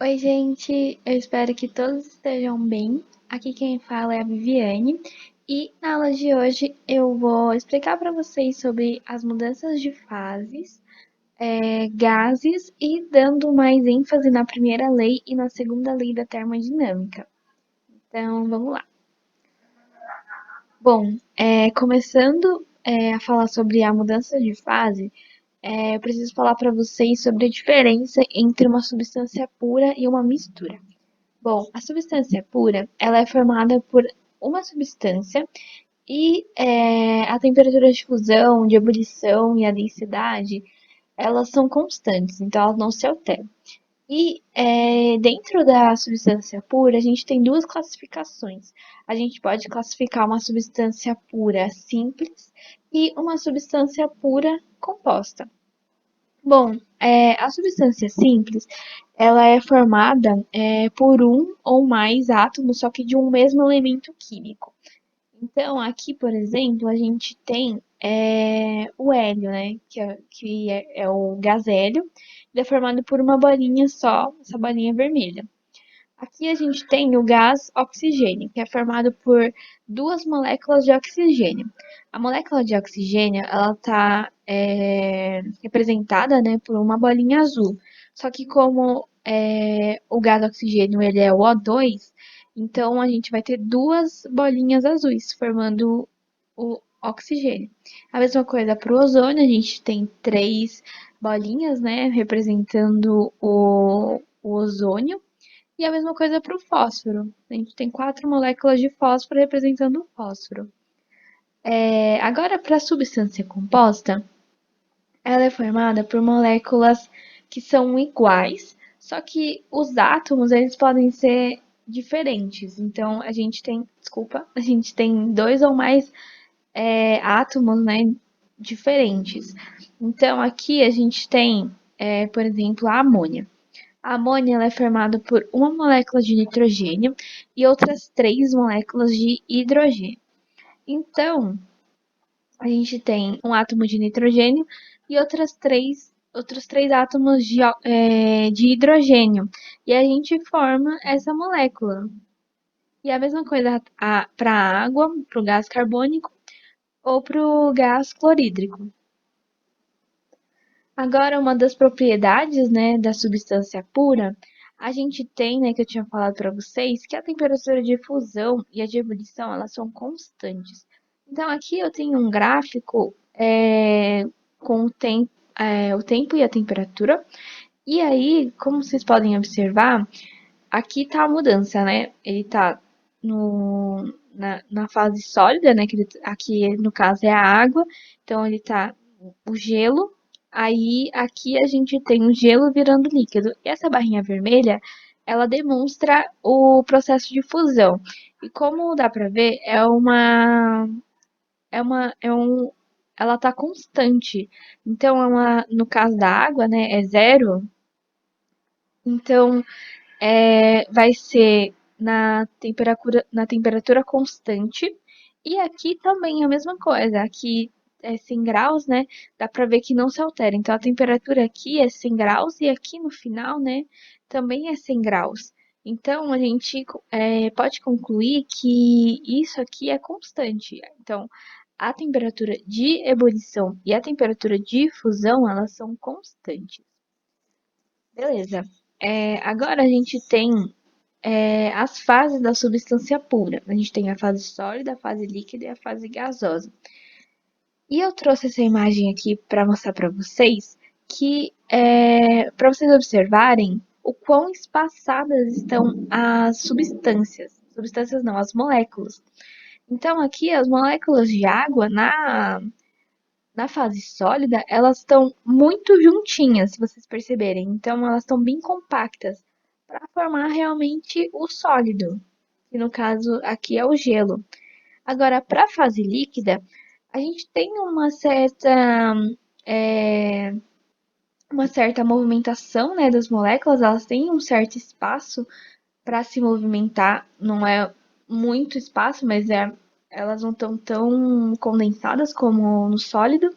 Oi, gente, eu espero que todos estejam bem. Aqui quem fala é a Viviane e na aula de hoje eu vou explicar para vocês sobre as mudanças de fases, gases e dando mais ênfase na primeira lei e na segunda lei da termodinâmica. Então, vamos lá. Bom, começando a falar sobre a mudança de fase, eu preciso falar para vocês sobre a diferença entre uma substância pura e uma mistura. Bom, a substância pura, ela é formada por uma substância e a temperatura de fusão, de ebulição e a densidade, elas são constantes, então elas não se alteram. E dentro da substância pura, a gente tem duas classificações. A gente pode classificar uma substância pura simples e uma substância pura composta. Bom, a substância simples, ela é formada por um ou mais átomos, só que de um mesmo elemento químico. Então, aqui, por exemplo, a gente tem o hélio, né? Que é o gás hélio. Ele é formado por uma bolinha só, essa bolinha vermelha. Aqui a gente tem o gás oxigênio, que é formado por duas moléculas de oxigênio. A molécula de oxigênio, ela está representada, né, por uma bolinha azul. Só que como o gás oxigênio ele é o O2, então a gente vai ter duas bolinhas azuis, formando o oxigênio. A mesma coisa para o ozônio, a gente tem três bolinhas, né, representando o ozônio. E a mesma coisa para o fósforo. A gente tem quatro moléculas de fósforo representando o fósforo. Agora, para a substância composta, ela é formada por moléculas que são iguais, só que os átomos eles podem ser diferentes. Então, a gente tem dois ou mais átomos, né, diferentes. Então, aqui a gente tem, por exemplo, a amônia. A amônia ela é formada por uma molécula de nitrogênio e outras três moléculas de hidrogênio. Então, a gente tem um átomo de nitrogênio e outros três átomos de hidrogênio. E a gente forma essa molécula. E a mesma coisa para a água, para o gás carbônico ou para o gás clorídrico. Agora, uma das propriedades, né, da substância pura, a gente tem, né, que eu tinha falado para vocês, que a temperatura de fusão e a de ebulição, elas são constantes. Então, aqui eu tenho um gráfico com o tempo e a temperatura. E aí, como vocês podem observar, aqui está a mudança, né? Ele está na fase sólida, né? Aqui, no caso, é a água. Então, ele está o gelo. Aí, aqui a gente tem o gelo virando líquido. E essa barrinha vermelha, ela demonstra o processo de fusão. E como dá para ver, ela está constante. Então, no caso da água, né, é zero. Então, vai ser na temperatura constante. E aqui também é a mesma coisa. Aqui é 100 graus, né? Dá para ver que não se altera. Então, a temperatura aqui é 100 graus e aqui no final, né, também é 100 graus. Então, a gente pode concluir que isso aqui é constante. Então, a temperatura de ebulição e a temperatura de fusão, elas são constantes. Beleza. Agora a gente tem as fases da substância pura. A gente tem a fase sólida, a fase líquida e a fase gasosa. E eu trouxe essa imagem aqui para mostrar para vocês que, para vocês observarem o quão espaçadas estão as substâncias. Substâncias não, as moléculas. Então, aqui, as moléculas de água na fase sólida, elas estão muito juntinhas, se vocês perceberem. Então, elas estão bem compactas para formar realmente o sólido, que no caso aqui é o gelo. Agora, para a fase líquida, a gente tem é, uma certa movimentação, né, das moléculas, elas têm um certo espaço para se movimentar, não é muito espaço, mas elas não estão tão condensadas como no sólido.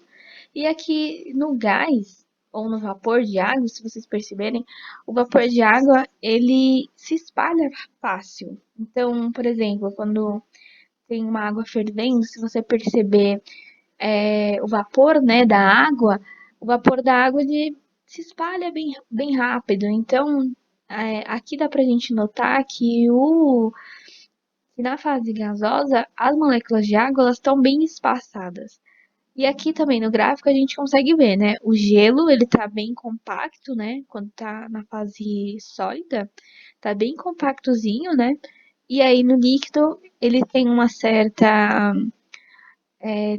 E aqui no gás, ou no vapor de água, se vocês perceberem, o vapor de água, ele se espalha fácil. Então, por exemplo, quando tem uma água fervendo, se você perceber o vapor, né, da água, o vapor da água ele se espalha bem rápido. Então, aqui dá pra gente notar que na fase gasosa, as moléculas de água elas estão bem espaçadas. E aqui também no gráfico a gente consegue ver, né? O gelo, ele tá bem compacto, né? Quando tá na fase sólida, tá bem compactozinho, né? E aí no líquido, ele tem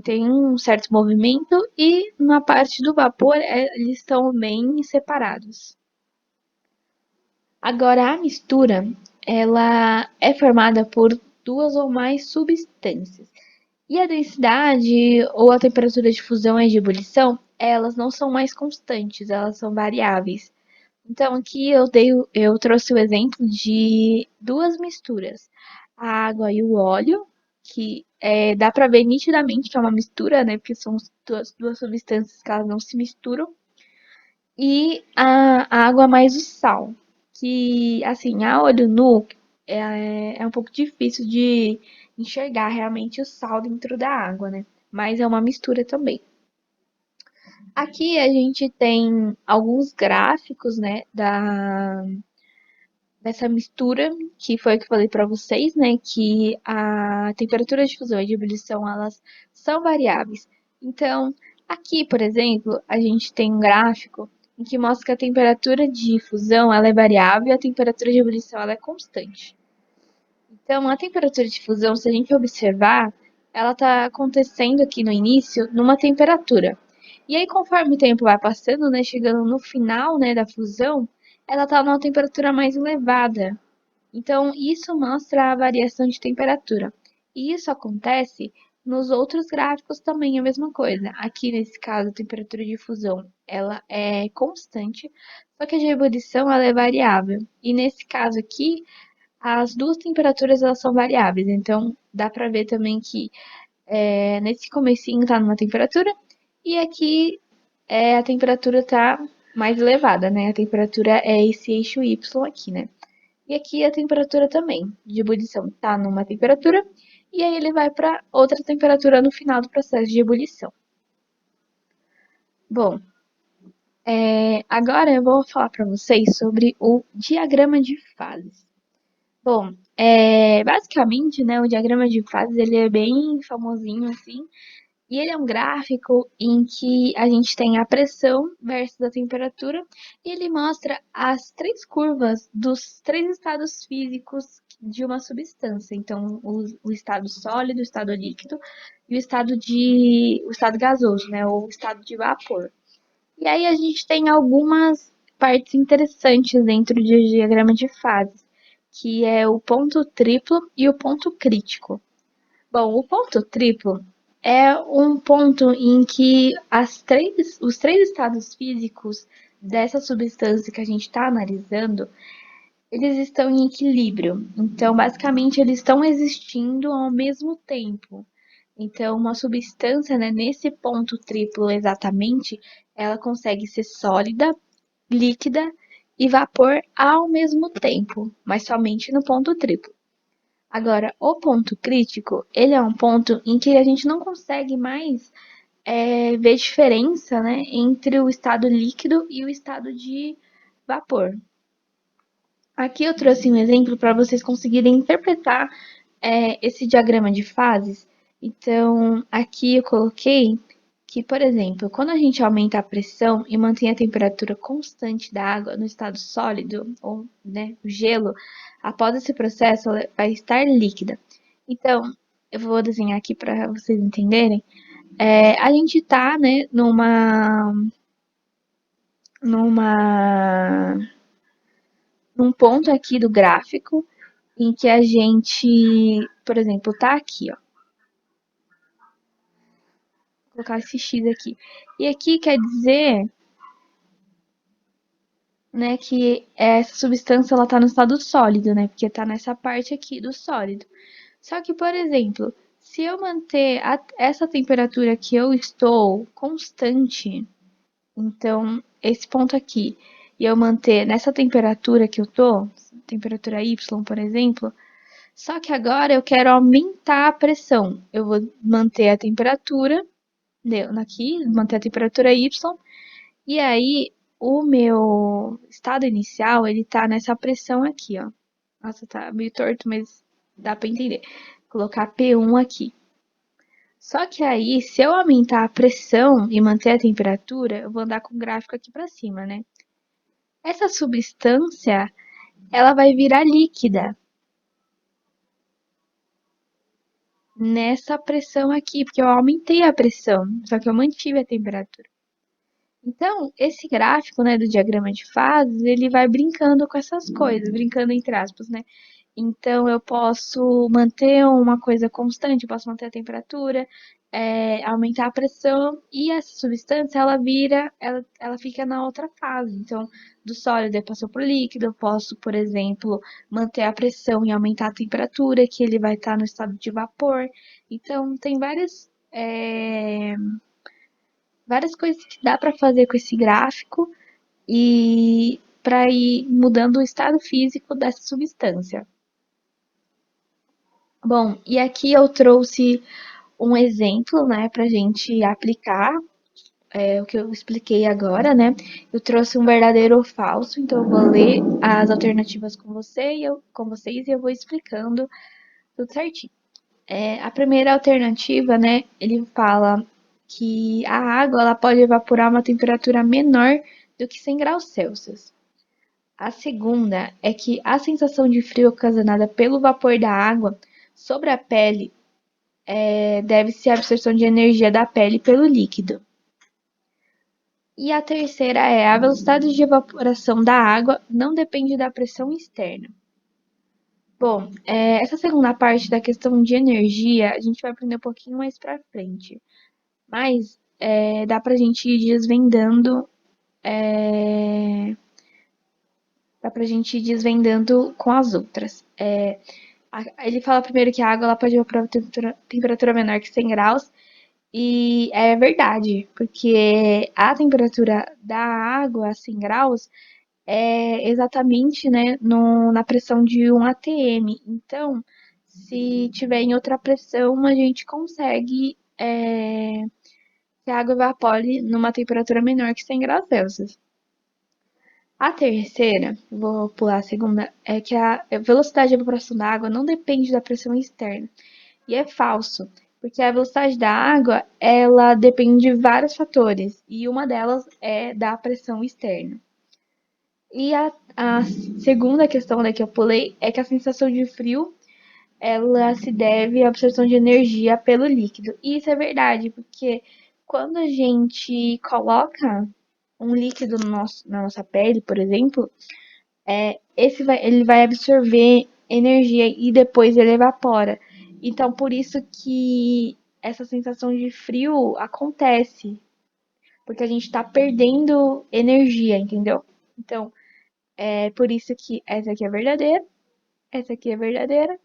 tem um certo movimento e na parte do vapor eles estão bem separados. Agora a mistura, ela é formada por duas ou mais substâncias. E a densidade ou a temperatura de fusão e de ebulição, elas não são mais constantes, elas são variáveis. Então aqui eu trouxe o exemplo de duas misturas, a água e o óleo, que dá para ver nitidamente que é uma mistura, né? Porque são duas substâncias que elas não se misturam, e a água mais o sal, que assim, a olho nu é um pouco difícil de enxergar realmente o sal dentro da água, né? Mas é uma mistura também. Aqui a gente tem alguns gráficos, né, dessa mistura, que foi o que eu falei para vocês, né, que a temperatura de fusão e de ebulição, elas são variáveis. Então, aqui, por exemplo, a gente tem um gráfico em que mostra que a temperatura de fusão, ela é variável e a temperatura de ebulição, ela é constante. Então, a temperatura de fusão, se a gente observar, ela está acontecendo aqui no início numa temperatura. E aí, conforme o tempo vai passando, né, chegando no final, né, da fusão, ela está numa temperatura mais elevada. Então, isso mostra a variação de temperatura. E isso acontece nos outros gráficos também, a mesma coisa. Aqui, nesse caso, a temperatura de fusão, ela é constante, só que a de ebulição, ela é variável. E nesse caso aqui, as duas temperaturas elas são variáveis, então dá para ver também que nesse comecinho tá numa temperatura e aqui a temperatura tá mais elevada, né? A temperatura é esse eixo Y aqui, né? E aqui a temperatura também de ebulição tá numa temperatura e aí ele vai para outra temperatura no final do processo de ebulição. Bom, agora eu vou falar para vocês sobre o diagrama de fases. Bom, basicamente, né, o diagrama de fases ele é bem famosinho assim, e ele é um gráfico em que a gente tem a pressão versus a temperatura, e ele mostra as três curvas dos três estados físicos de uma substância. Então, o estado sólido, o estado líquido e o estado gasoso, né, ou o estado de vapor. E aí a gente tem algumas partes interessantes dentro do diagrama de fases, que é o ponto triplo e o ponto crítico. Bom, o ponto triplo é um ponto em que os três estados físicos dessa substância que a gente está analisando, eles estão em equilíbrio. Então, basicamente, eles estão existindo ao mesmo tempo. Então, uma substância, né, nesse ponto triplo exatamente, ela consegue ser sólida, líquida e vapor ao mesmo tempo, mas somente no ponto triplo. Agora, o ponto crítico, ele é um ponto em que a gente não consegue mais ver diferença, né, entre o estado líquido e o estado de vapor. Aqui eu trouxe um exemplo para vocês conseguirem interpretar esse diagrama de fases. Então, aqui eu coloquei que, por exemplo, quando a gente aumenta a pressão e mantém a temperatura constante da água no estado sólido, ou né, o gelo, após esse processo ela vai estar líquida. Então, eu vou desenhar aqui para vocês entenderem. A gente está né, numa, num ponto aqui do gráfico em que a gente, por exemplo, tá aqui, ó. Vou colocar esse X aqui. E aqui quer dizer, né, que essa substância ela tá no estado sólido, né? Porque tá nessa parte aqui do sólido. Só que, por exemplo, se eu manter essa temperatura que eu estou constante, então esse ponto aqui e eu manter nessa temperatura que eu tô, temperatura Y, por exemplo, só que agora eu quero aumentar a pressão. Eu vou manter a temperatura aqui, manter a temperatura Y, e aí o meu estado inicial, ele tá nessa pressão aqui, ó. Nossa, tá meio torto, mas dá pra entender. Vou colocar P1 aqui. Só que aí, se eu aumentar a pressão e manter a temperatura, eu vou andar com o gráfico aqui para cima, né? Essa substância, ela vai virar líquida nessa pressão aqui, porque eu aumentei a pressão, só que eu mantive a temperatura. Então, esse gráfico, né, do diagrama de fases, ele vai brincando com essas coisas, brincando entre aspas, né? Então, eu posso manter uma coisa constante, eu posso manter a temperatura, aumentar a pressão, e essa substância, ela fica na outra fase. Então, do sólido ele passou para o líquido, eu posso, por exemplo, manter a pressão e aumentar a temperatura, que ele vai estar no estado de vapor. Então, tem várias coisas que dá para fazer com esse gráfico e para ir mudando o estado físico dessa substância. Bom, e aqui eu trouxe um exemplo, né, para a gente aplicar o que eu expliquei agora, né? Eu trouxe um verdadeiro ou falso, então eu vou ler as alternativas com vocês e eu vou explicando tudo certinho. A primeira alternativa, né, ele fala que a água ela pode evaporar a uma temperatura menor do que 100 graus Celsius. A segunda é que a sensação de frio ocasionada pelo vapor da água sobre a pele deve-se à absorção de energia da pele pelo líquido. E a terceira é a velocidade de evaporação da água não depende da pressão externa. Bom, essa segunda parte da questão de energia a gente vai aprender um pouquinho mais pra frente. Mas dá pra gente ir desvendando. Dá pra gente ir desvendando com as outras. Ele fala primeiro que a água ela pode evaporar a temperatura menor que 100 graus. E é verdade, porque a temperatura da água a 100 graus é exatamente, né, na pressão de um ATM. Então, se tiver em outra pressão, a gente consegue que a água evapore numa temperatura menor que 100 graus Celsius. A terceira, vou pular a segunda, é que a velocidade de evaporação da água não depende da pressão externa. E é falso, porque a velocidade da água, ela depende de vários fatores, e uma delas é da pressão externa. E a segunda questão, né, que eu pulei é que a sensação de frio ela se deve à absorção de energia pelo líquido. E isso é verdade, porque quando a gente coloca um líquido na nossa pele, por exemplo, ele vai absorver energia e depois ele evapora. Então, por isso que essa sensação de frio acontece, porque a gente está perdendo energia, entendeu? Então, é por isso que essa aqui é verdadeira, essa aqui é verdadeira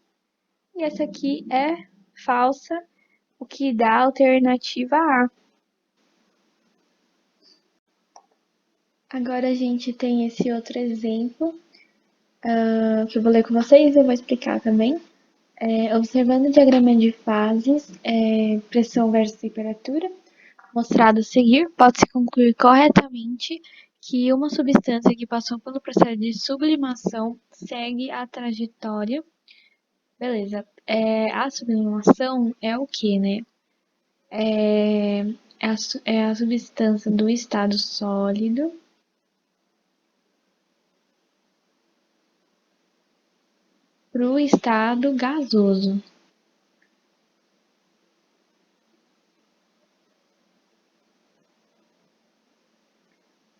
e essa aqui é falsa, o que dá a alternativa A. Agora a gente tem esse outro exemplo que eu vou ler com vocês e eu vou explicar também. Observando o diagrama de fases, pressão versus temperatura, mostrado a seguir, pode-se concluir corretamente que uma substância que passou pelo processo de sublimação segue a trajetória. Beleza. A sublimação é o que, né? É a substância do estado sólido para o estado gasoso.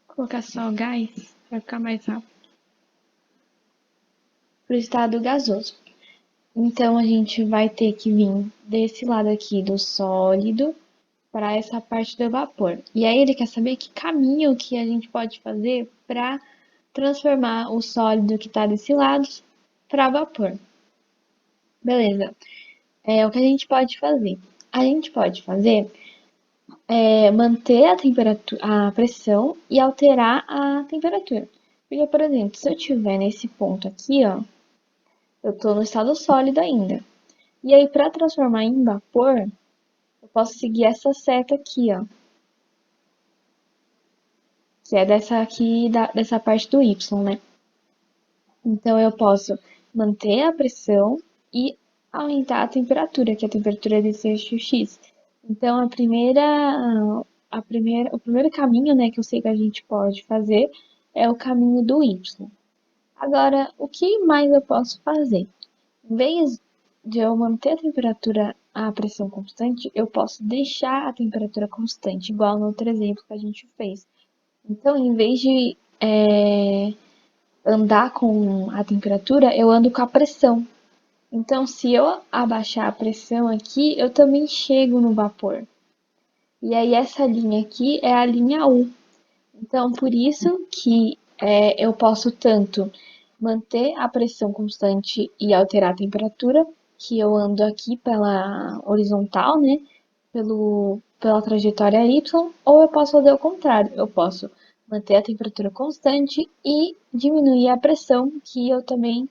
Vou colocar só gás para ficar mais rápido. Para o estado gasoso. Então, a gente vai ter que vir desse lado aqui do sólido para essa parte do vapor. E aí ele quer saber que caminho que a gente pode fazer para transformar o sólido que está desse lado para vapor. Beleza. O que a gente pode fazer? A gente pode fazer manter a temperatura, a pressão e alterar a temperatura. Porque, por exemplo, se eu estiver nesse ponto aqui, ó, eu estou no estado sólido ainda. E aí, para transformar em vapor, eu posso seguir essa seta aqui, ó, que é dessa aqui, dessa parte do Y, né? Então, eu posso manter a pressão e aumentar a temperatura, que é a temperatura desse eixo X. Então, o primeiro caminho, né, que eu sei que a gente pode fazer é o caminho do Y. Agora, o que mais eu posso fazer? Em vez de eu manter a temperatura, a pressão constante, eu posso deixar a temperatura constante, igual no outro exemplo que a gente fez. Então, em vez de andar com a temperatura, eu ando com a pressão. Então, se eu abaixar a pressão aqui, eu também chego no vapor. E aí, essa linha aqui é a linha U. Então, por isso que eu posso tanto manter a pressão constante e alterar a temperatura, que eu ando aqui pela horizontal, né? Pela trajetória Y, ou eu posso fazer o contrário. Eu posso manter a temperatura constante e diminuir a pressão, que eu também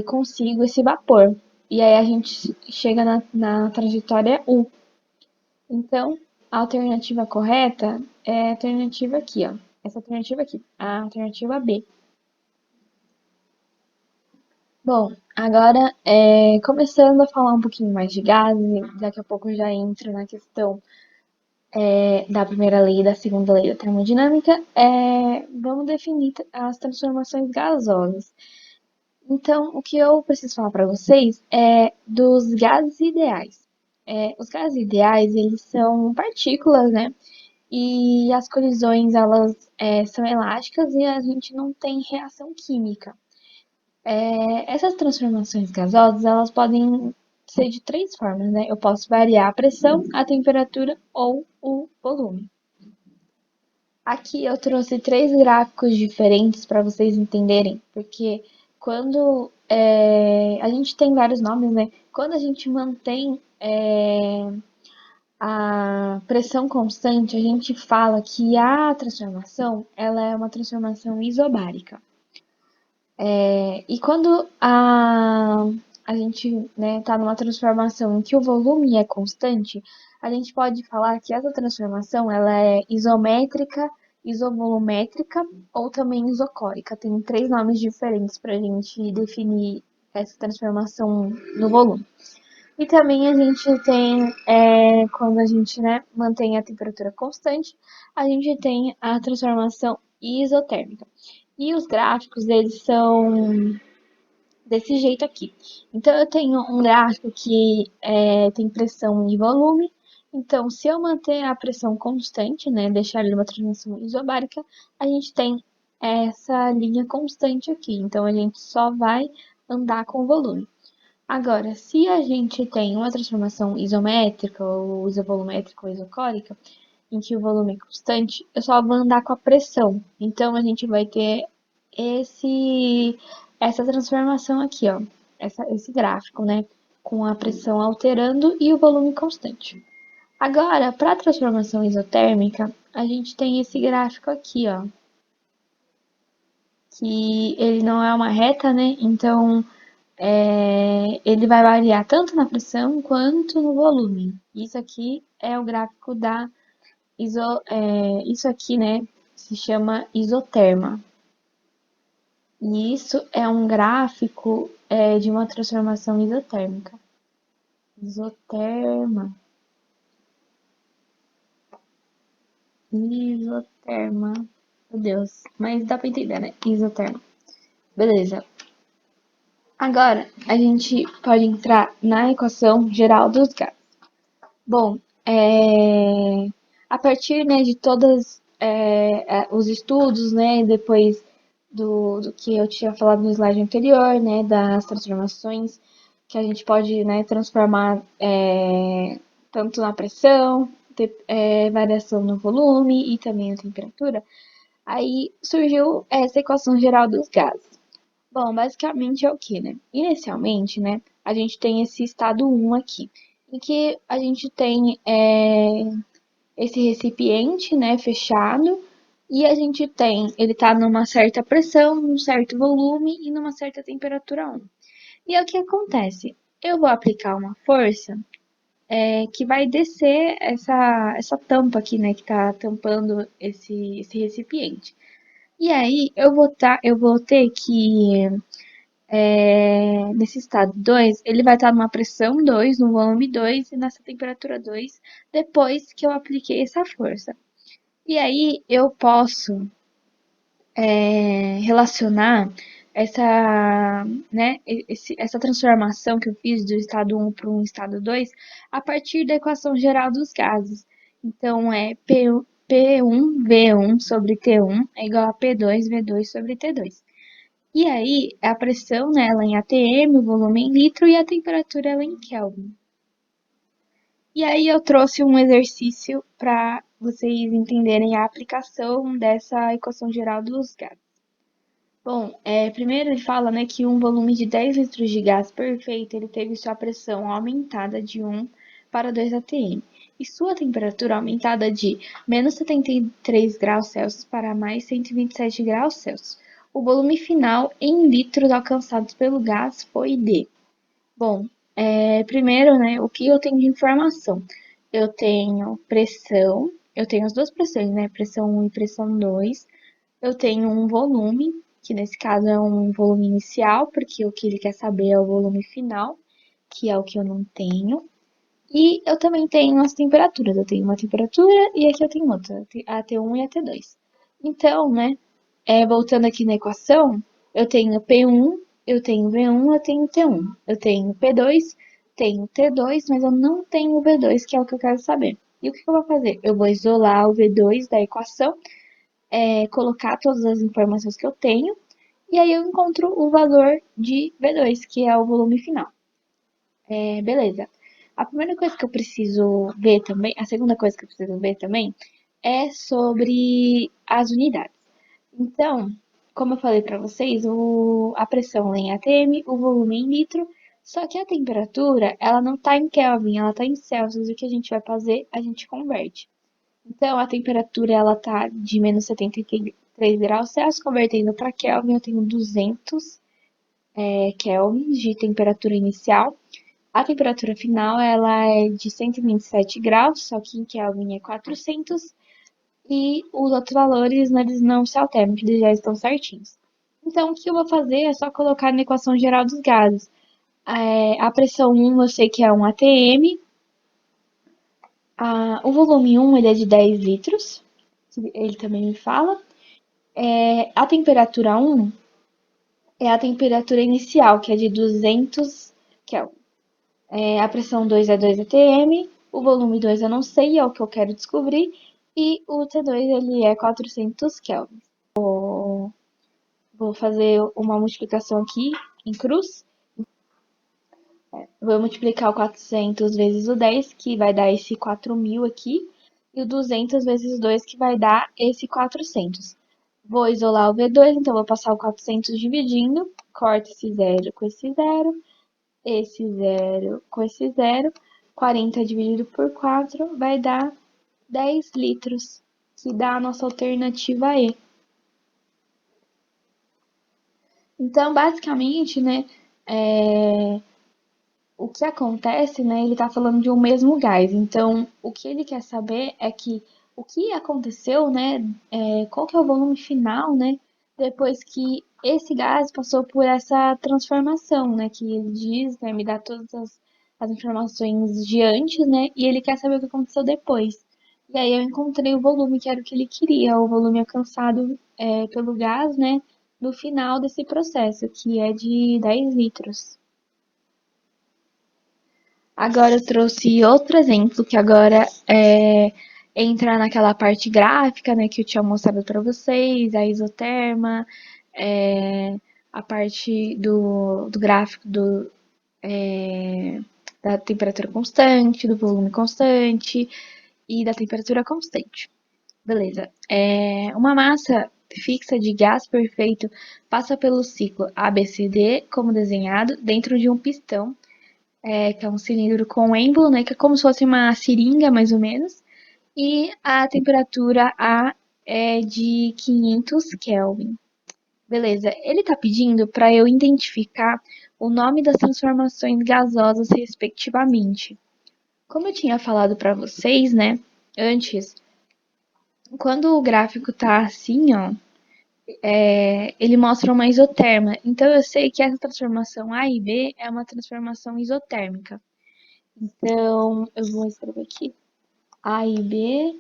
consigo esse vapor. E aí a gente chega na trajetória U. Então, a alternativa correta é a alternativa aqui, ó. Essa alternativa aqui, a alternativa B. Bom, agora, começando a falar um pouquinho mais de gases, daqui a pouco eu já entro na questão da primeira lei e da segunda lei da termodinâmica, vamos definir as transformações gasosas. Então, o que eu preciso falar para vocês é dos gases ideais. Os gases ideais, eles são partículas, né? E as colisões, elas são elásticas e a gente não tem reação química. Essas transformações gasosas, elas podem ser de três formas, né? Eu posso variar a pressão, a temperatura ou o volume. Aqui eu trouxe três gráficos diferentes para vocês entenderem, porque quando a gente tem vários nomes, né? Quando a gente mantém a pressão constante, a gente fala que a transformação ela é uma transformação isobárica. E quando a gente está numa transformação em que o volume é constante, a gente pode falar que essa transformação ela é isométrica, isovolumétrica ou também isocórica. Tem três nomes diferentes para a gente definir essa transformação no volume. E também a gente tem, quando a gente mantém a temperatura constante, a gente tem a transformação isotérmica. E os gráficos, eles são desse jeito aqui. Então, eu tenho um gráfico que tem pressão e volume. Então, se eu manter a pressão constante, né, deixar ele numa transformação isobárica, a gente tem essa linha constante aqui. Então, a gente só vai andar com o volume. Agora, se a gente tem uma transformação isométrica, ou isovolumétrica, ou isocórica, em que o volume é constante, eu só vou andar com a pressão. Então, a gente vai ter essa transformação aqui, ó, esse gráfico, né, com a pressão alterando e o volume constante. Agora, para a transformação isotérmica, a gente tem esse gráfico aqui, ó, que ele não é uma reta, né, então ele vai variar tanto na pressão quanto no volume. Isso aqui é o gráfico da isso aqui, né, se chama isoterma. E isso é um gráfico de uma transformação isotérmica. Isoterma. Isoterma. Meu Deus. Mas dá pra entender, né? Isoterma. Beleza. Agora, a gente pode entrar na equação geral dos gases. Bom, a partir, né, de todos os estudos, né, depois do que eu tinha falado no slide anterior, né, das transformações que a gente pode, né, transformar tanto na pressão, ter variação no volume e também na temperatura, aí surgiu essa equação geral dos gases. Bom, basicamente é o que, né? Inicialmente, né, a gente tem esse estado 1 aqui. em que a gente tem esse recipiente, né, fechado, e a gente tem, ele tá numa certa pressão, num certo volume e numa certa temperatura 1. E é o que acontece? Eu vou aplicar uma força que vai descer essa tampa aqui, né, que tá tampando esse recipiente. E aí eu vou ter que nesse estado 2, ele vai estar numa pressão 2, no volume 2 e nessa temperatura 2, depois que eu apliquei essa força. E aí eu posso relacionar essa transformação que eu fiz do estado 1 para um estado 2 a partir da equação geral dos gases. Então, é P1V1 sobre T1 é igual a P2V2 sobre T2. E aí, a pressão nela em atm, o volume em litro e a temperatura ela em Kelvin. E aí eu trouxe um exercício para vocês entenderem a aplicação dessa equação geral dos gases. Bom, primeiro ele fala, né, que um volume de 10 litros de gás perfeito, ele teve sua pressão aumentada de 1 para 2 atm e sua temperatura aumentada de menos 73 graus Celsius para mais 127 graus Celsius. O volume final em litros alcançados pelo gás foi de... Bom, primeiro, né, o que eu tenho de informação? Eu tenho pressão, eu tenho as duas pressões, né, pressão 1 e pressão 2. Eu tenho um volume, que nesse caso é um volume inicial, porque o que ele quer saber é o volume final, que é o que eu não tenho. E eu também tenho as temperaturas. Eu tenho uma temperatura e aqui eu tenho outra, a T1 e a T2. Então, né, voltando aqui na equação, eu tenho P1, eu tenho V1, eu tenho T1. Eu tenho P2, tenho T2, mas eu não tenho V2, que é o que eu quero saber. E o que eu vou fazer? Eu vou isolar o V2 da equação, colocar todas as informações que eu tenho, e aí eu encontro o valor de V2, que é o volume final. Beleza. A primeira coisa que eu preciso ver também, a segunda coisa que eu preciso ver também, é sobre as unidades. Então, como eu falei para vocês, a pressão em atm, o volume em litro, só que a temperatura, ela não está em Kelvin, ela está em Celsius. O que a gente vai fazer? A gente converte. Então, a temperatura ela tá de menos 73 graus Celsius, convertendo para Kelvin, eu tenho 200 Kelvin de temperatura inicial. A temperatura final ela é de 127 graus, só que em Kelvin é 400, e os outros valores eles não se alteram, que eles já estão certinhos. Então, o que eu vou fazer é só colocar na equação geral dos gases. A pressão 1 eu sei que é 1 atm, o volume 1 ele é de 10 litros, ele também me fala. A temperatura 1 é a temperatura inicial, que é de 200 Kelvin. A pressão 2 é 2 atm, o volume 2 eu não sei, é o que eu quero descobrir, e o T2 ele é 400 Kelvin. Vou fazer uma multiplicação aqui em cruz. Vou multiplicar o 400 vezes o 10, que vai dar esse 4.000 aqui, e o 200 vezes 2, que vai dar esse 400. Vou isolar o V2, então vou passar o 400 dividindo, corta esse zero com esse zero com esse zero, 40 dividido por 4 vai dar 10 litros, que dá a nossa alternativa E. Então, basicamente, né, o que acontece, né, ele está falando de um mesmo gás. Então, o que ele quer saber é que o que aconteceu, né, qual que é o volume final, né, depois que esse gás passou por essa transformação, né, que ele diz, né, me dá todas as informações de antes, né, e ele quer saber o que aconteceu depois. E aí eu encontrei o volume que era o que ele queria, o volume alcançado pelo gás, né, no final desse processo, que é de 10 litros. Agora eu trouxe outro exemplo que agora entra naquela parte gráfica, né, que eu tinha mostrado para vocês, a isoterma, a parte do gráfico da temperatura constante, do volume constante e da temperatura constante. Beleza. Uma massa fixa de gás perfeito passa pelo ciclo ABCD, como desenhado, dentro de um pistão que é um cilindro com êmbolo, né, que é como se fosse uma seringa, mais ou menos, e a temperatura A é de 500 Kelvin. Beleza, ele está pedindo para eu identificar o nome das transformações gasosas respectivamente. Como eu tinha falado para vocês, né, antes, quando o gráfico tá assim, ó, ele mostra uma isoterma. Então eu sei que essa transformação A e B é uma transformação isotérmica. Então eu vou escrever aqui. A e B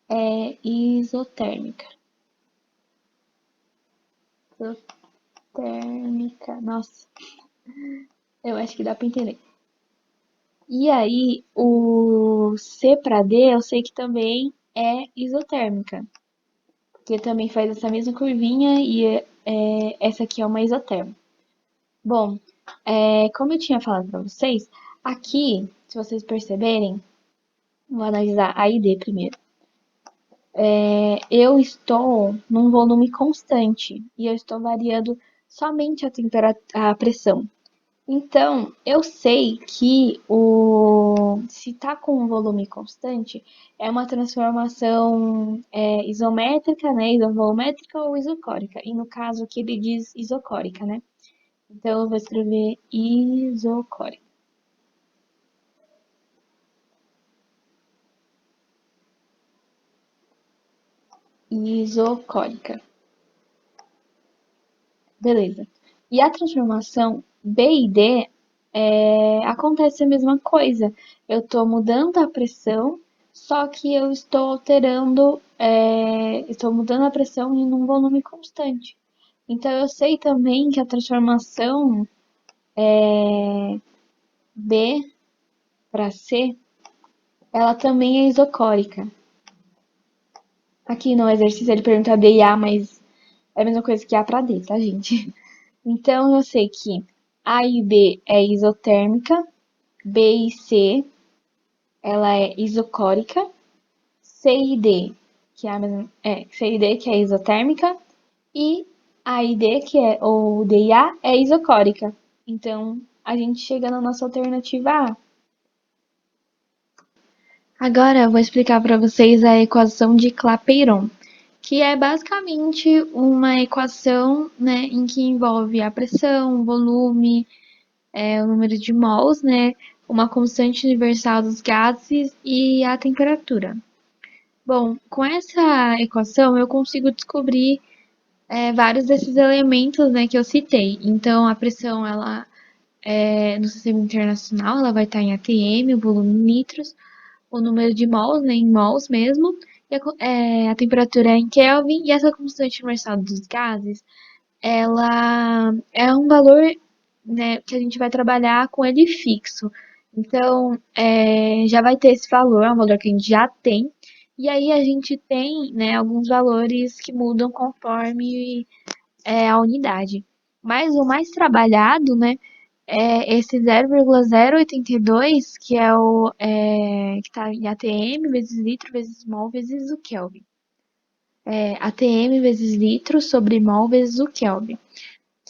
é isotérmica. Isotérmica. Nossa, eu acho que dá para entender. E aí, o C para D eu sei que também é isotérmica, porque também faz essa mesma curvinha e essa aqui é uma isotérmica. Bom, como eu tinha falado para vocês, aqui, se vocês perceberem, vou analisar A e D primeiro. Eu estou num volume constante e eu estou variando somente a pressão. Então, eu sei que se está com um volume constante, é uma transformação isométrica, né? Isovolumétrica ou isocórica. E no caso aqui ele diz isocórica, né? Então, eu vou escrever isocórica. Isocórica. Beleza. E a transformação B e D acontece a mesma coisa. Eu estou mudando a pressão, só que eu estou estou mudando a pressão em um volume constante. Então eu sei também que a transformação B para C, ela também é isocórica. Aqui no exercício ele pergunta D e A, mas é a mesma coisa que A para D, tá, gente? Então eu sei que A e B é isotérmica, B e C ela é isocórica, C e D, que é a mesma, C e D que é isotérmica, e A e D, que é, ou D e A, é isocórica. Então, a gente chega na nossa alternativa A. Agora eu vou explicar para vocês a equação de Clapeyron, que é basicamente uma equação, né, em que envolve a pressão, o volume, o número de mols, né, uma constante universal dos gases e a temperatura. Bom, com essa equação eu consigo descobrir vários desses elementos, né, que eu citei. Então, a pressão, ela no sistema internacional, ela vai estar em atm, o volume em litros, o número de mols, né, em mols mesmo, e a temperatura é em Kelvin, e essa constante universal dos gases, ela é um valor, né, que a gente vai trabalhar com ele fixo. Então, já vai ter esse valor, é um valor que a gente já tem. E aí a gente tem, né, alguns valores que mudam conforme a unidade. Mas o mais trabalhado, né, é esse 0,082, que é que está em atm vezes litro vezes mol vezes o Kelvin. ATM vezes litro sobre mol vezes o Kelvin,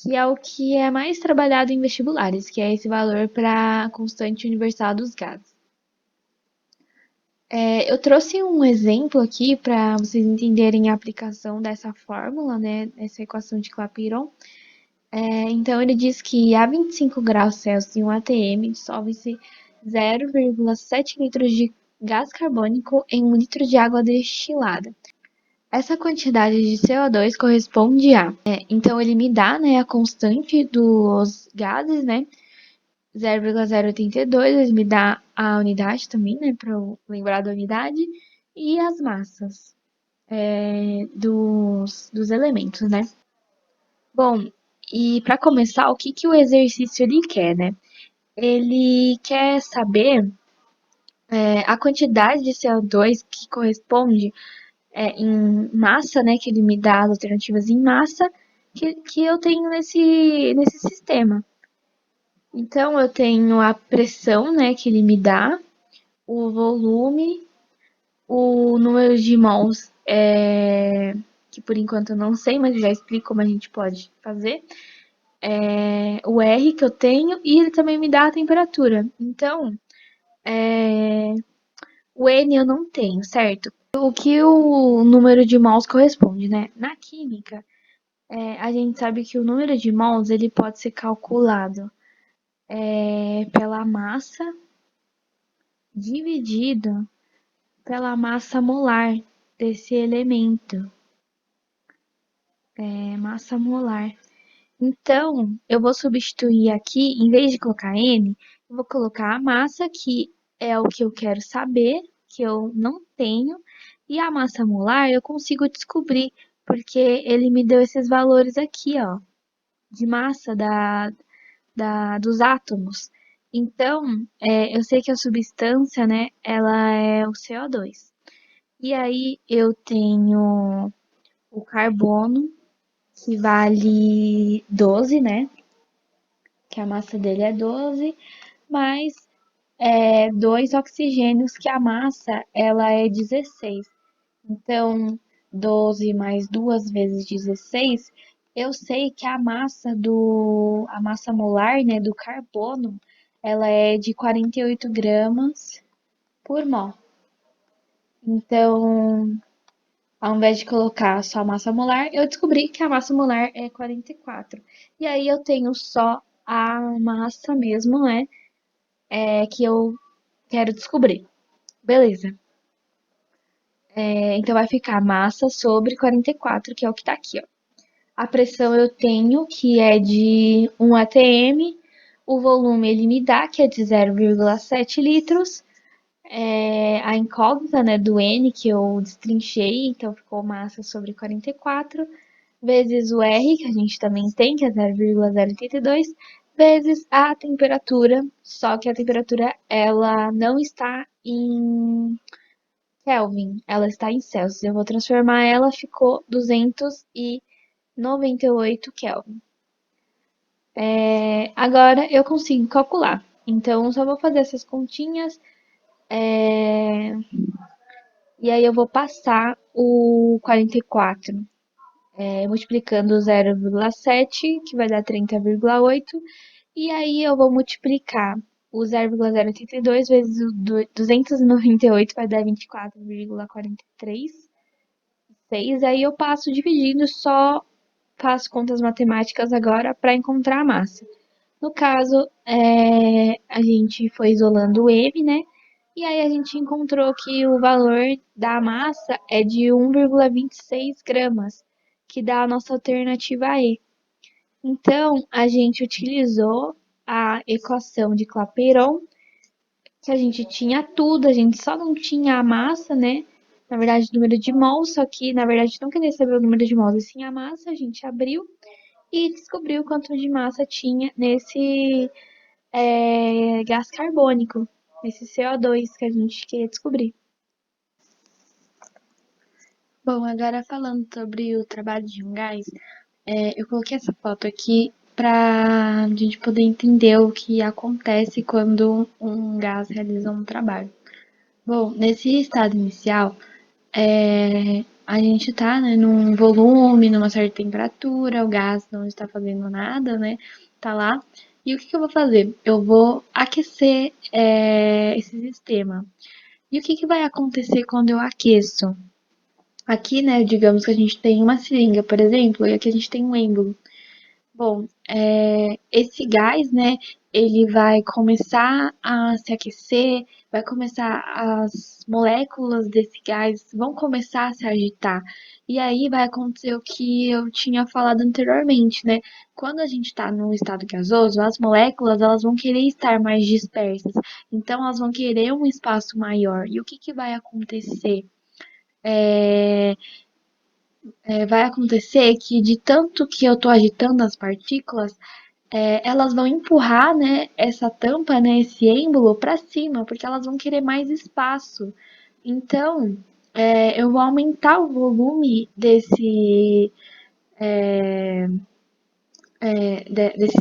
que é o que é mais trabalhado em vestibulares, que é esse valor para a constante universal dos gases. Eu trouxe um exemplo aqui para vocês entenderem a aplicação dessa fórmula, né, essa equação de Clapeyron. Então, ele diz que a 25 graus Celsius em um ATM dissolve-se 0,7 litros de gás carbônico em 1 litro de água destilada. Essa quantidade de CO2 corresponde a. Então, ele me dá, né, a constante dos gases, né? 0,082, ele me dá a unidade também, né? Para eu lembrar da unidade. E as massas dos elementos, né? Bom, e para começar, o que, que o exercício ele quer, né? Ele quer saber a quantidade de CO2 que corresponde em massa, né, que ele me dá as alternativas em massa, que eu tenho nesse sistema. Então, eu tenho a pressão, né, que ele me dá, o volume, o número de mols, que por enquanto eu não sei, mas eu já explico como a gente pode fazer, o R que eu tenho e ele também me dá a temperatura. Então, é, o N eu não tenho, certo? O que o número de mols corresponde, né? Na química, a gente sabe que o número de mols ele pode ser calculado pela massa dividido pela massa molar desse elemento. Massa molar. Então, eu vou substituir aqui, em vez de colocar N, eu vou colocar a massa, que é o que eu quero saber, que eu não tenho, e a massa molar eu consigo descobrir, porque ele me deu esses valores aqui, ó, de massa dos átomos. Então, eu sei que a substância, né, ela é o CO2. E aí eu tenho o carbono, que vale 12, né? Que a massa dele é 12, mais dois oxigênios, que a massa ela é 16. Então, 12 mais 2 vezes 16, eu sei que a massa molar, né, do carbono, ela é de 48 gramas por mol. Então, ao invés de colocar só a massa molar, eu descobri que a massa molar é 44. E aí eu tenho só a massa mesmo, né? Que eu quero descobrir. Beleza. Então vai ficar massa sobre 44, que é o que tá aqui, ó. A pressão eu tenho, que é de 1 atm. O volume ele me dá, que é de 0,7 litros. A incógnita, né, do N, que eu destrinchei, então ficou massa sobre 44, vezes o R, que a gente também tem, que é 0,082, vezes a temperatura, só que a temperatura ela não está em Kelvin, ela está em Celsius. Eu vou transformar ela, ficou 298 Kelvin. Agora eu consigo calcular. Então, só vou fazer essas continhas. E aí eu vou passar o 44 multiplicando 0,7, que vai dar 30,8. E aí eu vou multiplicar o 0,082 vezes o 298, vai dar 24,43. 6, aí eu passo dividindo, só faço contas matemáticas agora para encontrar a massa. No caso, a gente foi isolando o M, né? E aí a gente encontrou que o valor da massa é de 1,26 gramas, que dá a nossa alternativa E. Então, a gente utilizou a equação de Clapeyron, que a gente tinha tudo, a gente só não tinha a massa, né? Na verdade, o número de mols, só que na verdade não queria saber o número de mols, e sim a massa. A gente abriu e descobriu quanto de massa tinha nesse gás carbônico, esse CO2 que a gente queria descobrir. Bom, agora falando sobre o trabalho de um gás, eu coloquei essa foto aqui para a gente poder entender o que acontece quando um gás realiza um trabalho. Bom, nesse estado inicial, a gente está, né, num volume, numa certa temperatura, o gás não está fazendo nada, né? Tá lá. E o que eu vou fazer? Eu vou aquecer esse sistema. E o que vai acontecer quando eu aqueço? Aqui, né, digamos que a gente tem uma seringa, por exemplo, e aqui a gente tem um êmbolo. Bom, esse gás, né, ele vai começar a se aquecer, vai começar, as moléculas desse gás vão começar a se agitar. E aí vai acontecer o que eu tinha falado anteriormente, né? Quando a gente está no estado gasoso, as moléculas elas vão querer estar mais dispersas, então elas vão querer um espaço maior. E o que vai acontecer? Vai acontecer que de tanto que eu estou agitando as partículas, elas vão empurrar, né, essa tampa, né, esse êmbolo para cima, porque elas vão querer mais espaço. Então, eu vou aumentar o volume desse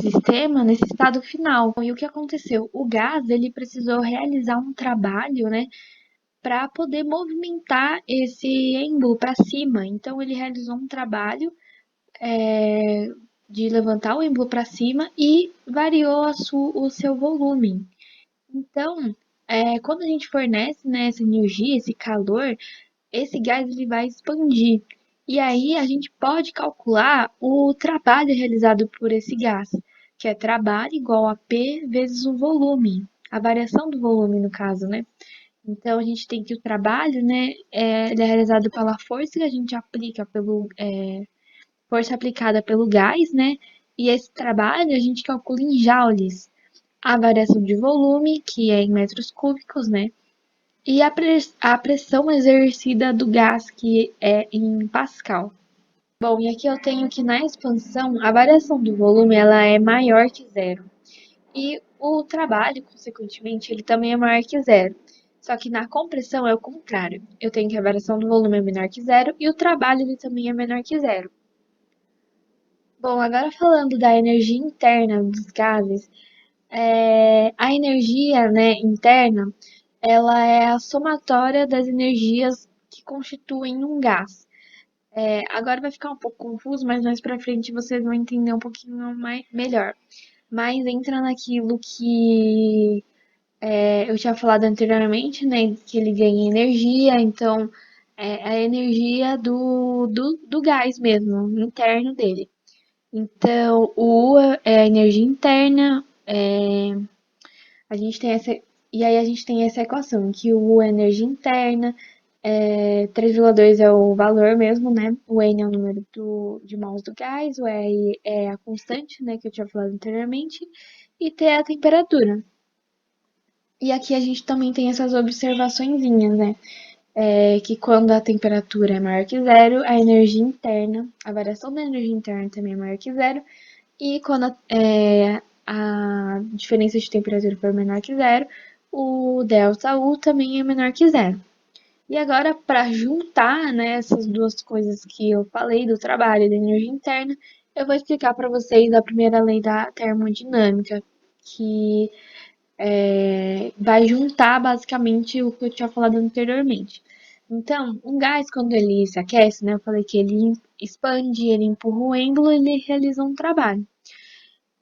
sistema nesse estado final. E o que aconteceu? O gás ele precisou realizar um trabalho, né, para poder movimentar esse êmbolo para cima. Então, ele realizou um trabalho de levantar o êmbolo para cima e variou o seu volume. Então, quando a gente fornece, né, essa energia, esse calor, esse gás ele vai expandir. E aí a gente pode calcular o trabalho realizado por esse gás, que é trabalho igual a P vezes o volume, a variação do volume no caso, né? Então a gente tem que o trabalho, né, ele é realizado pela força que a gente aplica força aplicada pelo gás, né? E esse trabalho a gente calcula em joules. A variação de volume, que é em metros cúbicos, né? E a pressão exercida do gás, que é em Pascal. Bom, e aqui eu tenho que na expansão, a variação do volume ela é maior que zero. E o trabalho, consequentemente, ele também é maior que zero. Só que na compressão é o contrário. Eu tenho que a variação do volume é menor que zero e o trabalho ele também é menor que zero. Bom, agora falando da energia interna dos gases, a energia, né, interna, ela é a somatória das energias que constituem um gás. Agora vai ficar um pouco confuso, mas mais pra frente vocês vão entender um pouquinho melhor. Mas entra naquilo que eu tinha falado anteriormente, né, que ele ganha energia, então é a energia do gás mesmo, interno dele. Então, o U é a energia interna, a gente tem essa, e aí a gente tem essa equação, que o U é a energia interna, 3,2 é o valor mesmo, né? O N é o número de mols do gás, o R é a constante, né, que eu tinha falado anteriormente, e T é a temperatura. E aqui a gente também tem essas observaçõezinhas, né? Que quando a temperatura é maior que zero, a energia interna, a variação da energia interna também é maior que zero, e quando a diferença de temperatura for menor que zero, o delta U também é menor que zero. E agora, para juntar, né, essas duas coisas que eu falei, do trabalho e da energia interna, eu vou explicar para vocês a primeira lei da termodinâmica, que vai juntar basicamente o que eu tinha falado anteriormente. Então, um gás, quando ele se aquece, né, eu falei que ele expande, ele empurra o êmbolo, ele realiza um trabalho.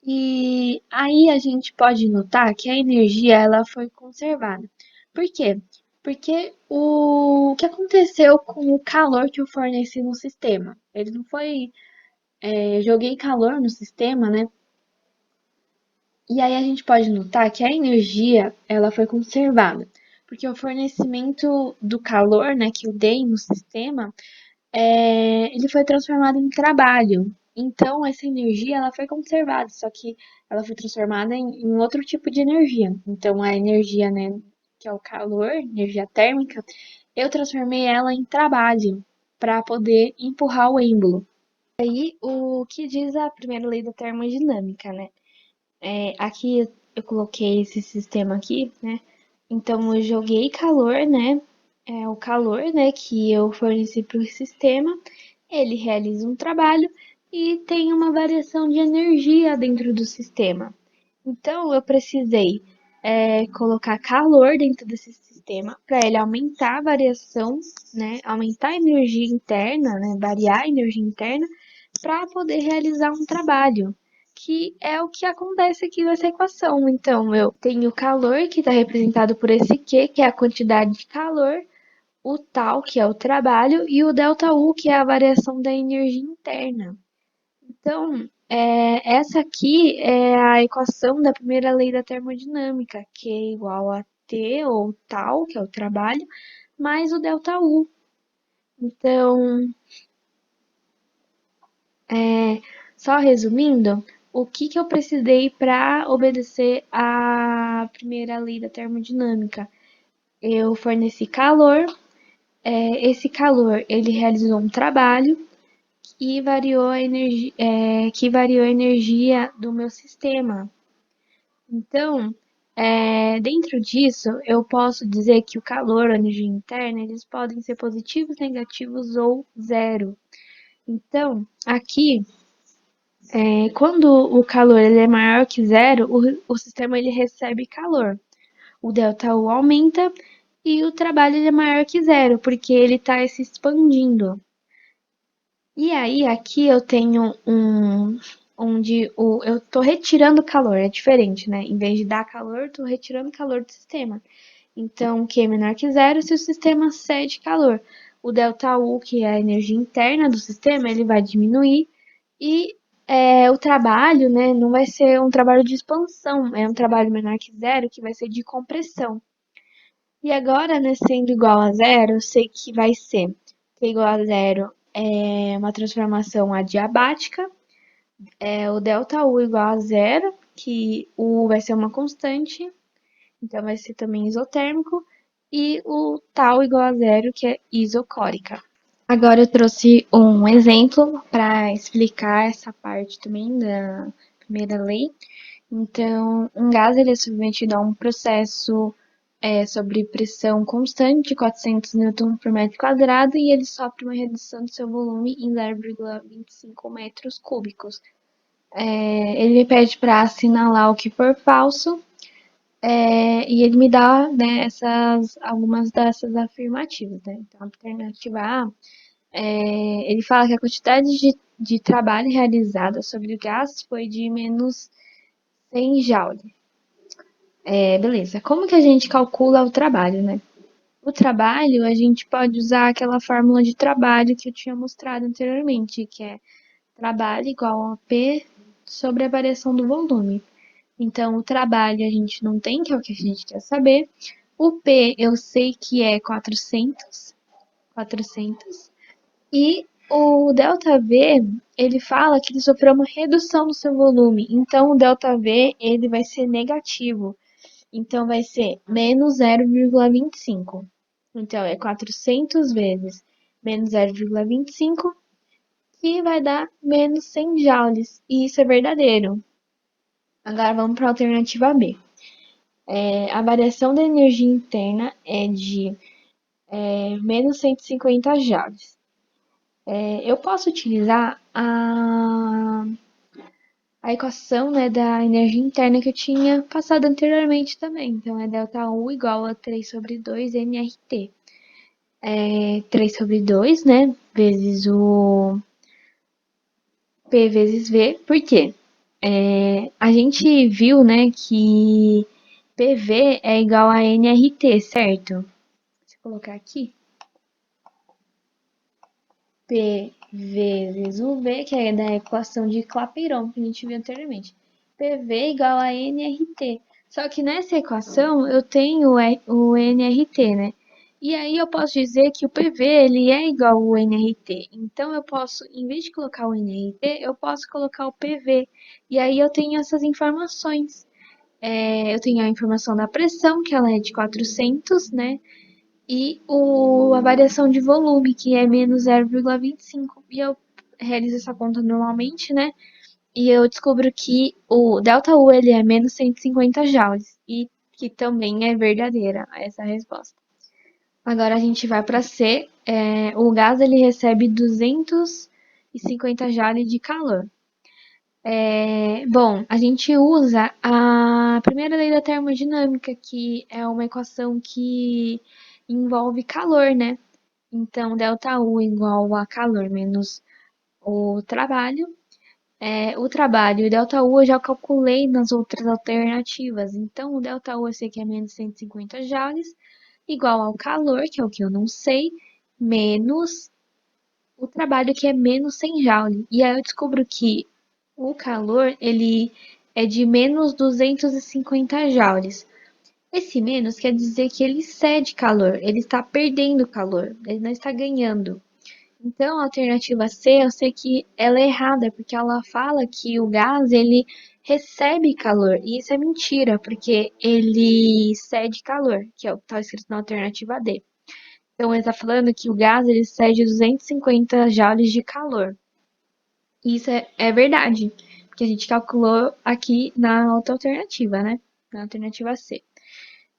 E aí a gente pode notar que a energia ela foi conservada. Por quê? Porque o que aconteceu com o calor que eu forneci no sistema? Ele não foi. Joguei calor no sistema, né? E aí a gente pode notar que a energia ela foi conservada. Porque o fornecimento do calor, né, que eu dei no sistema, ele foi transformado em trabalho. Então, essa energia ela foi conservada, só que ela foi transformada em outro tipo de energia. Então, a energia, né, que é o calor, energia térmica, eu transformei ela em trabalho para poder empurrar o êmbolo. Aí, o que diz a primeira lei da termodinâmica, né? Aqui eu coloquei esse sistema aqui, né? Então, eu joguei calor, né? O calor, né, que eu forneci para o sistema, ele realiza um trabalho e tem uma variação de energia dentro do sistema. Então, eu precisei colocar calor dentro desse sistema para ele aumentar a variação, né, aumentar a energia interna, né, variar a energia interna para poder realizar um trabalho, que é o que acontece aqui nessa equação. Então, eu tenho o calor, que está representado por esse Q, que é a quantidade de calor, o tal, que é o trabalho, e o ΔU, que é a variação da energia interna. Então, essa aqui é a equação da primeira lei da termodinâmica, que é igual a T, ou tal, que é o trabalho, mais o ΔU. Então, só resumindo, o que, que eu precisei para obedecer à primeira lei da termodinâmica? Eu forneci calor, esse calor ele realizou um trabalho e variou a energia, que variou a energia do meu sistema. Então, dentro disso, eu posso dizer que o calor, a energia interna, eles podem ser positivos, negativos ou zero. Então, aqui, quando o calor ele é maior que zero, o sistema ele recebe calor. O ΔU aumenta e o trabalho ele é maior que zero, porque ele está se expandindo. E aí, aqui eu tenho onde eu tô retirando calor, é diferente, né? Em vez de dar calor, eu tô retirando calor do sistema. Então, Q é menor que zero se o sistema cede calor. O ΔU, que é a energia interna do sistema, ele vai diminuir e o trabalho, né, não vai ser um trabalho de expansão, é um trabalho menor que zero que vai ser de compressão. E agora, né, sendo igual a zero, eu sei que vai ser Q igual a zero é uma transformação adiabática, o ΔU igual a zero, que U vai ser uma constante, então vai ser também isotérmico, e o tal igual a zero, que é isocórica. Agora eu trouxe um exemplo para explicar essa parte também da primeira lei. Então, um gás ele é submetido a um processo sobre pressão constante de 400 newton por metro quadrado e ele sofre uma redução do seu volume em 0,25 metros cúbicos. Ele pede para assinalar o que for falso e ele me dá, né, algumas dessas afirmativas. Né? Então, a alternativa A, ele fala que a quantidade de trabalho realizada sobre o gás foi de menos 100 joule. Beleza. Como que a gente calcula o trabalho, né? O trabalho, a gente pode usar aquela fórmula de trabalho que eu tinha mostrado anteriormente, que é trabalho igual a P sobre a variação do volume. Então, o trabalho a gente não tem, que é o que a gente quer saber. O P eu sei que é 400. E o ΔV, ele fala que ele sofreu uma redução no seu volume. Então, o ΔV, ele vai ser negativo. Então, vai ser menos 0,25. Então, é 400 vezes menos 0,25, que vai dar menos 100 joules. E isso é verdadeiro. Agora, vamos para a alternativa B. A variação da energia interna é de menos 150 joules. Eu posso utilizar a equação, né, da energia interna que eu tinha passado anteriormente também. Então, é ΔU igual a 3 sobre 2 nRT. 3 sobre 2, né, vezes o P vezes V. Por quê? A gente viu, né, que PV é igual a nRT, certo? Deixa eu colocar aqui. P vezes o V, que é da equação de Clapeyron, que a gente viu anteriormente. PV igual a nRT. Só que nessa equação eu tenho o nRT, né? E aí eu posso dizer que o PV ele é igual ao nRT. Então eu posso, em vez de colocar o nRT, eu posso colocar o PV. E aí eu tenho essas informações. Eu tenho a informação da pressão, que ela é de 400, né? E a variação de volume, que é menos 0,25. E eu realizo essa conta normalmente, né? E eu descubro que o ΔU ele é menos 150 joules. E que também é verdadeira essa resposta. Agora a gente vai para C. O gás ele recebe 250 joules de calor. Bom, a gente usa a primeira lei da termodinâmica, que é uma equação que envolve calor, né? Então, ΔU igual a calor menos o trabalho. O trabalho e o ΔU eu já calculei nas outras alternativas. Então, o ΔU eu sei que é menos 150 joules, igual ao calor, que é o que eu não sei, menos o trabalho, que é menos 100 joules. E aí eu descubro que o calor, ele é de menos 250 joules. Esse menos quer dizer que ele cede calor, ele está perdendo calor, ele não está ganhando. Então, a alternativa C, eu sei que ela é errada, porque ela fala que o gás, ele recebe calor. E isso é mentira, porque ele cede calor, que é o que está escrito na alternativa D. Então, ele está falando que o gás, ele cede 250 joules de calor. E isso é verdade, porque a gente calculou aqui na outra alternativa, né? Na alternativa C.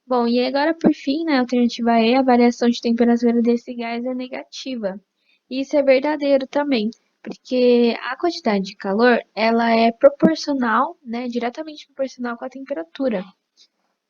Bom, e agora por fim, na alternativa E, a variação de temperatura desse gás é negativa. Isso é verdadeiro também, porque a quantidade de calor, ela é proporcional, né, diretamente proporcional com a temperatura.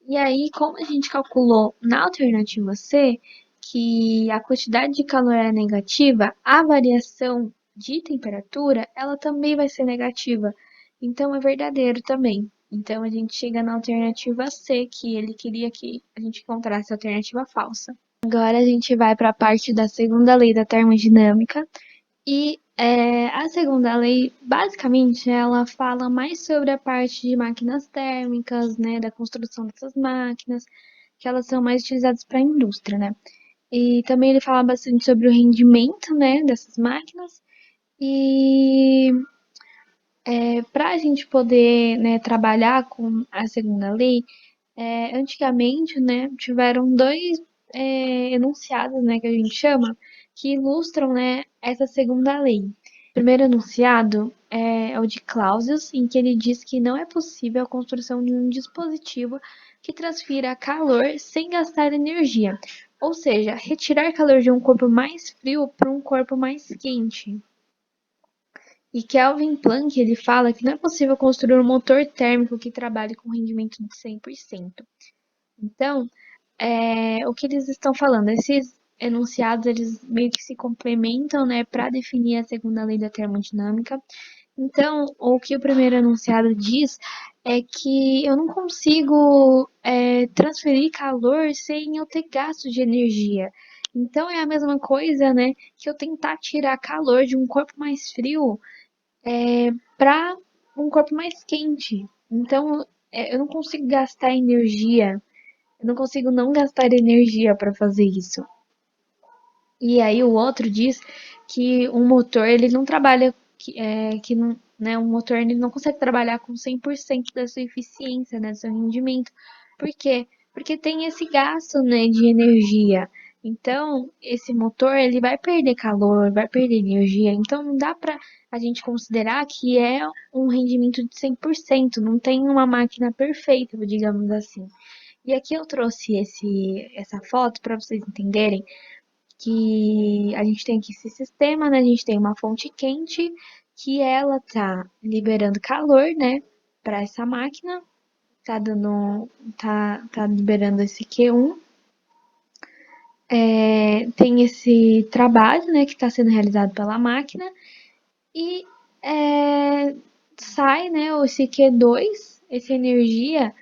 E aí, como a gente calculou na alternativa C, que a quantidade de calor é negativa, a variação de temperatura, ela também vai ser negativa. Então é verdadeiro também. Então a gente chega na alternativa C, que ele queria que a gente encontrasse a alternativa falsa. Agora a gente vai para a parte da segunda lei da termodinâmica. E a segunda lei, basicamente, ela fala mais sobre a parte de máquinas térmicas, né, da construção dessas máquinas, que elas são mais utilizadas para a indústria, né? E também ele fala bastante sobre o rendimento, né, dessas máquinas. E para a gente poder, né, trabalhar com a segunda lei, antigamente, né, tiveram dois enunciados, né, que a gente chama, que ilustram, né, essa segunda lei. O primeiro enunciado é o de Clausius, em que ele diz que não é possível a construção de um dispositivo que transfira calor sem gastar energia, ou seja, retirar calor de um corpo mais frio para um corpo mais quente. E Kelvin Planck ele fala que não é possível construir um motor térmico que trabalhe com rendimento de 100%. Então, o que eles estão falando? Esses enunciados, eles meio que se complementam, né, para definir a segunda lei da termodinâmica. Então, o que o primeiro enunciado diz é que eu não consigo transferir calor sem eu ter gasto de energia. Então, é a mesma coisa, né, que eu tentar tirar calor de um corpo mais frio para um corpo mais quente. Então, eu não consigo gastar energia, eu não consigo não gastar energia para fazer isso. E aí o outro diz que um motor ele não trabalha, que não, né, um motor ele não consegue trabalhar com 100% da sua eficiência, né, do seu rendimento. Por quê? Porque tem esse gasto, né, de energia. Então, esse motor ele vai perder calor, vai perder energia. Então, não dá para a gente considerar que é um rendimento de 100%. Não tem uma máquina perfeita, digamos assim. E aqui eu trouxe essa foto para vocês entenderem que a gente tem aqui esse sistema, né? A gente tem uma fonte quente que ela tá liberando calor, né, para essa máquina, tá liberando esse Q1. Tem esse trabalho, né, que está sendo realizado pela máquina e sai, né, esse Q2, essa energia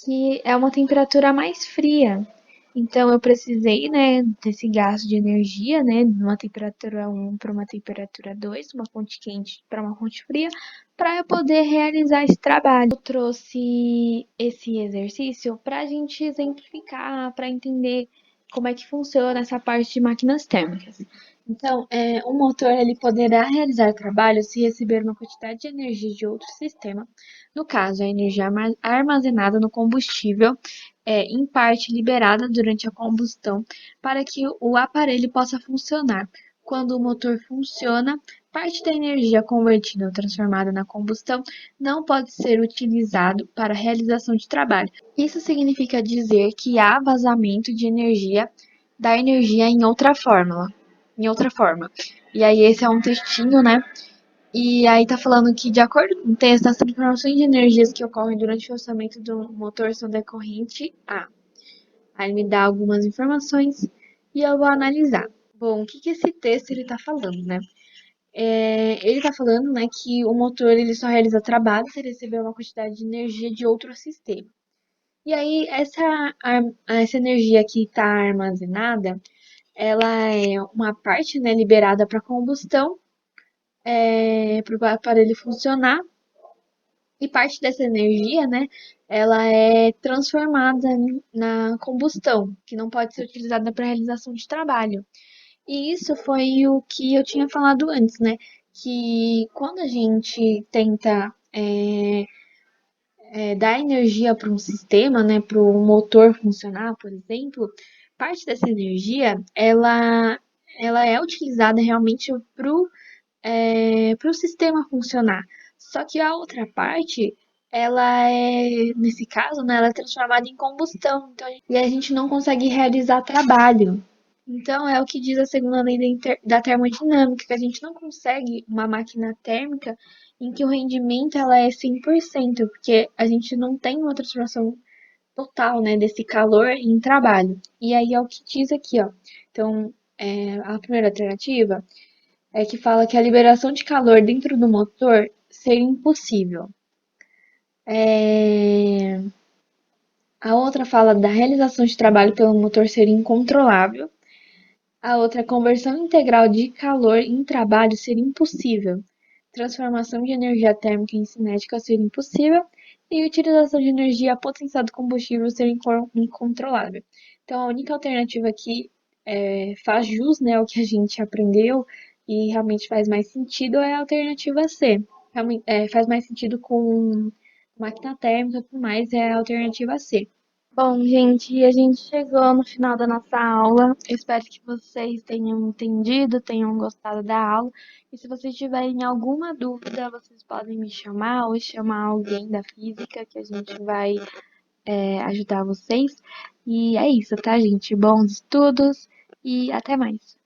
que é uma temperatura mais fria. Então eu precisei, né, desse gasto de energia, né, de uma temperatura 1 para uma temperatura 2, uma fonte quente para uma fonte fria, para eu poder realizar esse trabalho. Eu trouxe esse exercício para a gente exemplificar, para entender como é que funciona essa parte de máquinas térmicas. Então, um motor ele poderá realizar trabalho se receber uma quantidade de energia de outro sistema, no caso, a energia armazenada no combustível em parte liberada durante a combustão para que o aparelho possa funcionar. Quando o motor funciona, parte da energia convertida ou transformada na combustão não pode ser utilizado para a realização de trabalho. Isso significa dizer que há vazamento de energia da energia em outra forma. E aí esse é um textinho, né? E aí tá falando que, de acordo com o texto, as transformações de energias que ocorrem durante o funcionamento do motor são decorrentes a. Aí me dá algumas informações e eu vou analisar. Bom, o que que esse texto ele tá falando, né? Ele tá falando, né, que o motor ele só realiza trabalho se receber uma quantidade de energia de outro sistema. E aí essa energia que está armazenada, ela é uma parte, né, liberada para combustão, para o aparelho funcionar. E parte dessa energia, né, ela é transformada na combustão, que não pode ser utilizada para realização de trabalho. E isso foi o que eu tinha falado antes, né? Que quando a gente tenta dar energia para um sistema, né, para o motor funcionar, por exemplo, parte dessa energia ela é utilizada realmente para o sistema funcionar. Só que a outra parte, ela nesse caso, né, ela é transformada em combustão. Então, e a gente não consegue realizar trabalho. Então, é o que diz a segunda lei da termodinâmica, que a gente não consegue uma máquina térmica em que o rendimento ela é 100%, porque a gente não tem uma transformação total, né, desse calor em trabalho. E aí é o que diz aqui, ó. Então, a primeira alternativa que fala que a liberação de calor dentro do motor ser impossível. É, A outra fala da realização de trabalho pelo motor ser incontrolável. A outra, é conversão integral de calor em trabalho ser impossível. Transformação de energia térmica em cinética ser impossível. E utilização de energia potenciada de combustível ser incontrolável. Então, a única alternativa aqui faz jus, né, ao que a gente aprendeu e realmente faz mais sentido é a alternativa C. Realmente, faz mais sentido com máquina térmica e tudo mais, é a alternativa C. Bom, gente, a gente chegou no final da nossa aula. Eu espero que vocês tenham entendido, tenham gostado da aula. E se vocês tiverem alguma dúvida, vocês podem me chamar ou chamar alguém da física que a gente vai ajudar vocês. E é isso, tá, gente? Bons estudos e até mais.